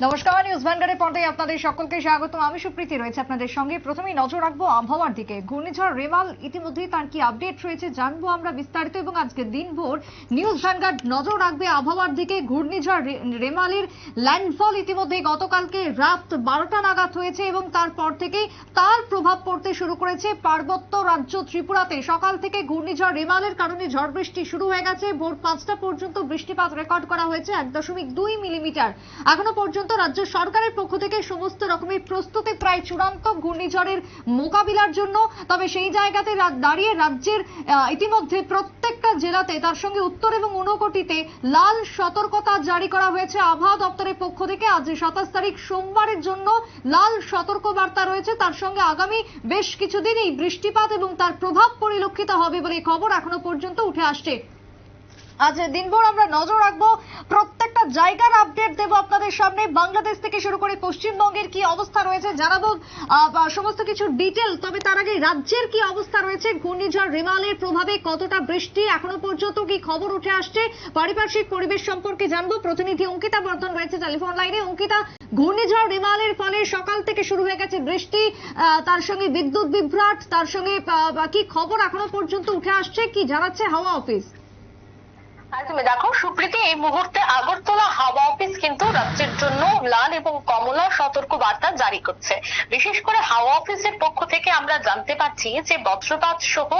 নমস্কার, নিউজ ভ্যানগার্ডের পর্দায় আপনাদের সকলকে স্বাগত। আমি সুপ্রীতি রয়েছে আপনাদের সঙ্গে। প্রথমেই নজর রাখবো আবহাওয়ার দিকে। ঘূর্ণিঝড় রেমাল ইতিমধ্যেই তার কি আপডেট রয়েছে জানবো আমরা বিস্তারিত, এবং আজকে দিনভর নিউজ ভ্যানগার্ড নজর রাখবে আবহাওয়ার দিকে। ঘূর্ণিঝড় রেমালের ল্যান্ডফল ইতিমধ্যে গতকালকে রাত 12টা নাগাদ হয়েছে এবং তারপর থেকেই তার প্রভাব পড়তে শুরু করেছে পার্বত্য রাজ্য ত্রিপুরাতে। সকাল থেকে ঘূর্ণিঝড় রেমালের কারণে ঝড় বৃষ্টি শুরু হয়ে গেছে। ভোর 5টা পর্যন্ত বৃষ্টিপাত রেকর্ড করা হয়েছে 1.2 মিলিমিটার। এখনো পর্যন্ত রাজ্য সরকারের পক্ষ থেকে সমস্ত রকমের প্রস্তুতি প্রায় চূড়ান্ত ঘূর্ণিঝড়ের মোকাবিলার জন্য। তবে সেই জায়গাতে দাঁড়িয়ে রাজ্যের ইতিমধ্যে প্রত্যেকটা জেলাতে, তার সঙ্গে উত্তর এবং ঊনকোটিতে লাল সতর্কতা জারি করা হয়েছে আবহাওয়া দপ্তরের পক্ষ থেকে। আজ 27 তারিখ সোমবারের জন্য লাল সতর্ক বার্তা রয়েছে। তার সঙ্গে আগামী বেশ কিছুদিন এই বৃষ্টিপাত এবং তার প্রভাব পরিলক্ষিত হবে বলে খবর এখনো পর্যন্ত উঠে আসছে। আজ দিনভর আমরা নজর রাখবো, প্রত্যেকটা জায়গার আপডেট দেব আপনাদের সামনে। বাংলাদেশ থেকে শুরু করে পশ্চিমবঙ্গের কি অবস্থা রয়েছে জানাবো সমস্ত কিছু ডিটেল। তবে তার আগে রাজ্যের কি অবস্থা রয়েছে, ঘূর্ণিঝড় রেমালের প্রভাবে কতটা বৃষ্টি, এখনো পর্যন্ত কি খবর উঠে আসছে, পারিপার্শ্বিক পরিবেশ সম্পর্কে জানবো। প্রতিনিধি অঙ্কিতা বর্ধন রয়েছে টেলিফোন লাইনে। অঙ্কিতা, ঘূর্ণিঝড় রেমালের ফলে সকাল থেকে শুরু হয়ে গেছে বৃষ্টি, তার সঙ্গে বিদ্যুৎ বিভ্রাট, তার সঙ্গে কি খবর এখনো পর্যন্ত উঠে আসছে, কি জানাচ্ছে হাওয়া অফিস? তুমি দেখো সুপ্রীতি, এই মুহূর্তে আগরতলা হাওয়া অফিস কিন্তু রাজ্যের জন্য লাল এবং কমলা সতর্ক বার্তা জারি করছে। বিশেষ করে হাওয়া অফিসের পক্ষ থেকে আমরা জানতে পারছি যে বজ্রপাত সহ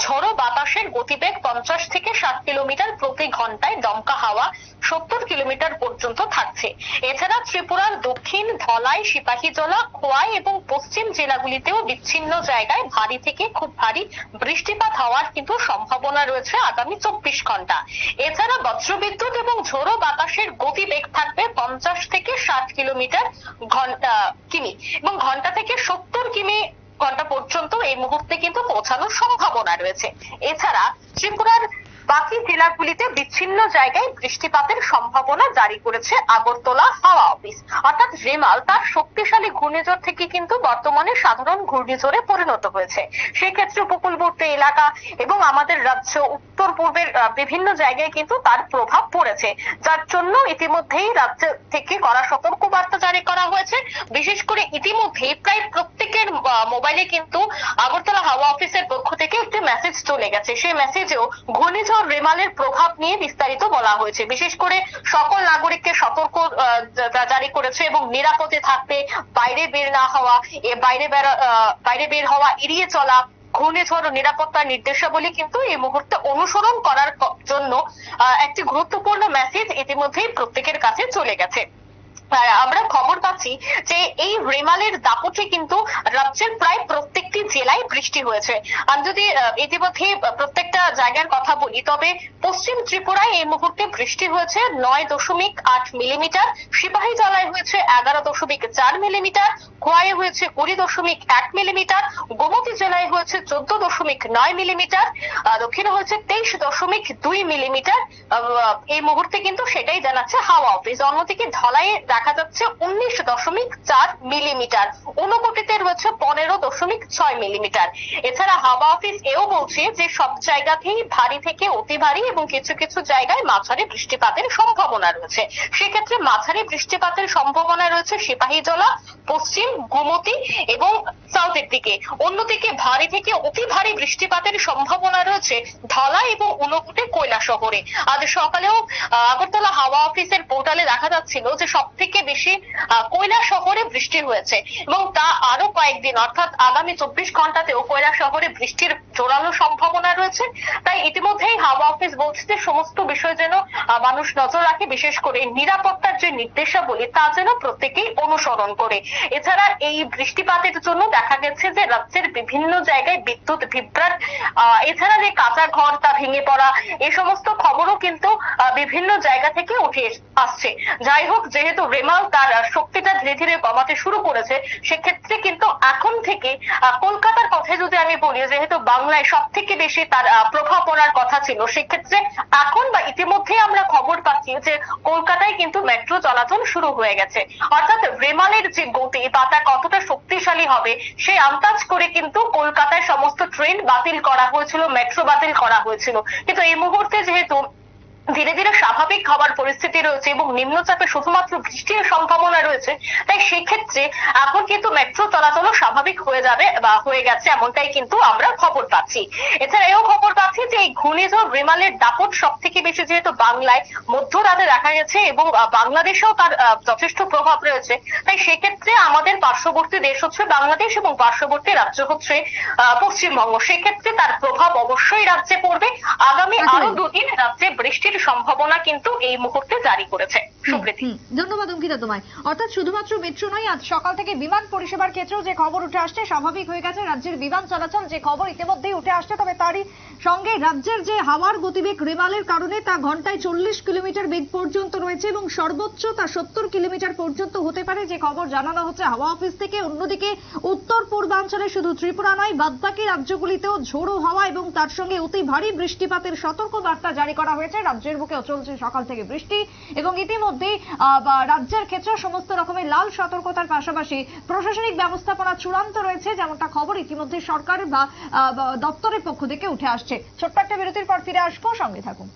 ঝড়ো বাতাসের গতিবেগ 50 থেকে 60 কিলোমিটার প্রতি ঘন্টায়, দমকা হাওয়া 70 কিলোমিটার পর্যন্ত থাকছে। এছাড়া ত্রিপুরার দক্ষিণ, ধলাই, সিপাহীজলা, খোয়াই এবং পশ্চিম জেলাগুলিতেও বিচ্ছিন্ন জায়গায় ভারী থেকে খুব ভারী বৃষ্টিপাত হওয়ার কিন্তু সম্ভাবনা রয়েছে আগামী 24 ঘন্টা। এছাড়া বজ্রবিদ্যুৎ এবং ঝোড়ো বাতাসের গতিবেগ থাকবে 50 থেকে 60 কিলোমিটার কিমি এবং ঘন্টা থেকে 70 কিমি ঘন্টা পর্যন্ত এই মুহূর্তে কিন্তু পৌঁছানোর সম্ভাবনা রয়েছে। এছাড়া ত্রিপুরার বাকি জেলাগুলিতে বিচ্ছিন্ন জায়গায় বৃষ্টিপাতের সম্ভাবনা জারি করেছে আগরতলা হাওয়া অফিস। অর্থাৎ রেমাল তার শক্তিশালী ঘূর্ণিঝড় থেকে কিন্তু বর্তমানে সাধারণ ঘূর্ণিঝড়ে পরিণত হয়েছে। সেক্ষেত্রে উপকূলবর্তী এলাকা এবং আমাদের রাজ্য উত্তর পূর্বের বিভিন্ন জায়গায় কিন্তু তার প্রভাব পড়েছে, যার জন্য ইতিমধ্যেই রাজ্য থেকে কড়া সতর্ক বার্তা জারি করা হয়েছে। বিশেষ করে ইতিমধ্যেই প্রায় প্রত্যেকের মোবাইলে কিন্তু আগরতলা হাওয়া অফিসের পক্ষ থেকে একটি মেসেজ চলে গেছে। সেই মেসেজেও ঘূর্ণিঝড় রেমালের প্রভাব নিয়ে বিস্তারিত বলা হয়েছে। বিশেষ করে সকল নাগরিককে সতর্ক জারি করেছে এবং নিরাপদে থাকতে, বাইরে বের না হওয়া, বাইরে বের হওয়া এড়িয়ে চলা, ঘূর্ণিঝড় নিরাপত্তার নির্দেশাবলী কিন্তু এই মুহূর্তে অনুসরণ করার জন্য একটি গুরুত্বপূর্ণ মেসেজ ইতিমধ্যেই প্রত্যেকের কাছে চলে গেছে। আমরা খবর পাচ্ছি যে এই রেমালের দাপটে কিন্তু রাজ্যের প্রায় প্রত্যেকটি জেলায় বৃষ্টি হয়েছে। আমি যদি ইতিমধ্যে প্রত্যেকটা জায়গার কথা বলি, তবে পশ্চিম ত্রিপুরায় এই মুহূর্তে বৃষ্টি হয়েছে 9.8 মিলিমিটার, সিপাহীজলায় হয়েছে 11.4 মিলিমিটার, খোয়াইয়ে হয়েছে 20.1 মিলিমিটার, গোমতী জেলায় হয়েছে 14.9 মিলিমিটার, দক্ষিণে হয়েছে 23.2 মিলিমিটার। এই মুহূর্তে কিন্তু সেটাই জানাচ্ছে হাওয়া অফিস। অন্যদিকে ধলাইয়ে দেখা যাচ্ছে 19.4 মিলিমিটার, ঊনকোটিতে রয়েছে 15.6 মিলিমিটার। এছাড়া হাওয়া অফিস এও বলছে যে সব জায়গাতেই ভারী থেকে অতি ভারী এবং কিছু কিছু জায়গায় মাঝারি বৃষ্টিপাতের সম্ভাবনা রয়েছে। সেক্ষেত্রে মাঝারি বৃষ্টিপাতের সম্ভাবনা রয়েছে সিপাহীজলা, পশ্চিম, গোমতী এবং সাউথের দিকে। অন্যদিকে ভারী থেকে অতি ভারী বৃষ্টিপাতের সম্ভাবনা রয়েছে ধলাই এবং ঊনকোটি, কৈলাসহরে। আজ সকালেও আগরতলা হাওয়া অফিসের পোর্টালে দেখা যাচ্ছিল যে সব থেকে বেশি কৈলাসহরে বৃষ্টি হয়েছে এবং তা আরো কয়েকদিন অর্থাৎ আগামী 24 ঘন্টাতেও কৈলাসহরে বৃষ্টির জোরালো সম্ভাবনা রয়েছে। তাই ইতিমধ্যেই হাওয়া অফিস বলছে যে সমস্ত বিষয় যেন মানুষ নজর রাখে, বিশেষ করে নিরাপত্তার যে নির্দেশাবলী তা যেন প্রত্যেকেই অনুসরণ করে। এছাড়া এই বৃষ্টিপাতের জন্য দেখা গেছে যে রাজ্যের বিভিন্ন জায়গায় বিদ্যুৎ বিভ্রাট, এছাড়া যে কাঁচা ঘর তা ভেঙে পড়া, এই সমস্ত খবরও কিন্তু বিভিন্ন জায়গা থেকে উঠে আসছে। যাই হোক, যেহেতু রেমাল তার শক্তিটা ধীরে ধীরে কমাতে শুরু করেছে, সেক্ষেত্রে কিন্তু এখন থেকে কলকাতার কথা যদি আমি বলি, যেহেতু বাংলায় সব থেকে বেশি তার প্রভাব পড়ার কথা ছিল, সেক্ষেত্রে এখন বা ইতিমধ্যে আমরা খবর পাচ্ছি যে কলকাতায় কিন্তু মেট্রো চলাচল শুরু হয়ে গেছে। অর্থাৎ রেমালের যে গতি বা তা কতটা শক্তিশালী হবে সেই আন্দাজ করে কিন্তু কলকাতায় সমস্ত ট্রেন বাতিল করা হয়েছিল, মেট্রো বাতিল করা হয়েছিল। কিন্তু এই মুহূর্তে যেহেতু ধীরে ধীরে স্বাভাবিক হওয়ার পরিস্থিতি রয়েছে এবং নিম্নচাপে শুধুমাত্র বৃষ্টির সম্ভাবনা রয়েছে। তাই সেক্ষেত্রে এখন কিন্তু মেট্রো চলাচলও স্বাভাবিক হয়ে যাবে বা হয়ে গেছে, এমনটাই কিন্তু আমরা খবর পাচ্ছি। এছাড়া এও খবর পাচ্ছি যে এই ঘূর্ণিঝড় রেমালের দাপট সব থেকে বেশি যেহেতু বাংলায় মধ্যরাতে দেখা গেছে এবং বাংলাদেশেও তার যথেষ্ট প্রভাব রয়েছে। তাই সেক্ষেত্রে আমাদের পার্শ্ববর্তী দেশ হচ্ছে বাংলাদেশ এবং পার্শ্ববর্তী রাজ্য হচ্ছে পশ্চিমবঙ্গ। সেক্ষেত্রে তার প্রভাব অবশ্যই রাজ্যে পড়বে। আগামী আরো দুদিন রাজ্যে বৃষ্টির সম্ভাবনা কিন্তু এই মুহূর্তে জারি করেছে। সুপ্রীতি, ধন্যবাদ অঙ্কিতা তোমায়। অর্থাৎ শুধুমাত্র মেট্রো নয়, আজ সকাল থেকে বিমান পরিষেবার ক্ষেত্রেও যে খবর উঠে আসছে, স্বাভাবিক হয়ে গেছে রাজ্যের বিমান চলাচল, যে খবর ইতিমধ্যেই উঠে আসছে। তবে তারই সঙ্গে রাজ্যের যে হাওয়ার গতিবেগ রেমালের কারণে তা ঘন্টায় 40 কিলোমিটার বেগ পর্যন্ত রয়েছে এবং সর্বোচ্চ তা 70 কিলোমিটার পর্যন্ত হতে পারে, যে খবর জানানো হচ্ছে হাওয়া অফিস থেকে। অন্যদিকে উত্তর পূর্বাঞ্চলে শুধু ত্রিপুরা নয়, বাদবাকি রাজ্যগুলিতেও ঝোড়ো হাওয়া এবং তার সঙ্গে অতি ভারী বৃষ্টিপাতের সতর্ক বার্তা জারি করা হয়েছে। রাজ্যের বুকেও চলছে সকাল থেকে বৃষ্টি এবং ইতিমধ্যেই রাজ্যের ক্ষেত্রে সমস্ত রকমের লাল সতর্কতার পাশাপাশি প্রশাসনিক ব্যবস্থাপনা চূড়ান্ত রয়েছে, যেমনটা খবর ইতিমধ্যে সরকার বা দপ্তরের পক্ষ থেকে উঠে আসছে। ছোট্ট একটা বিরতির পর ফিরে আসবো, সঙ্গে থাকুন।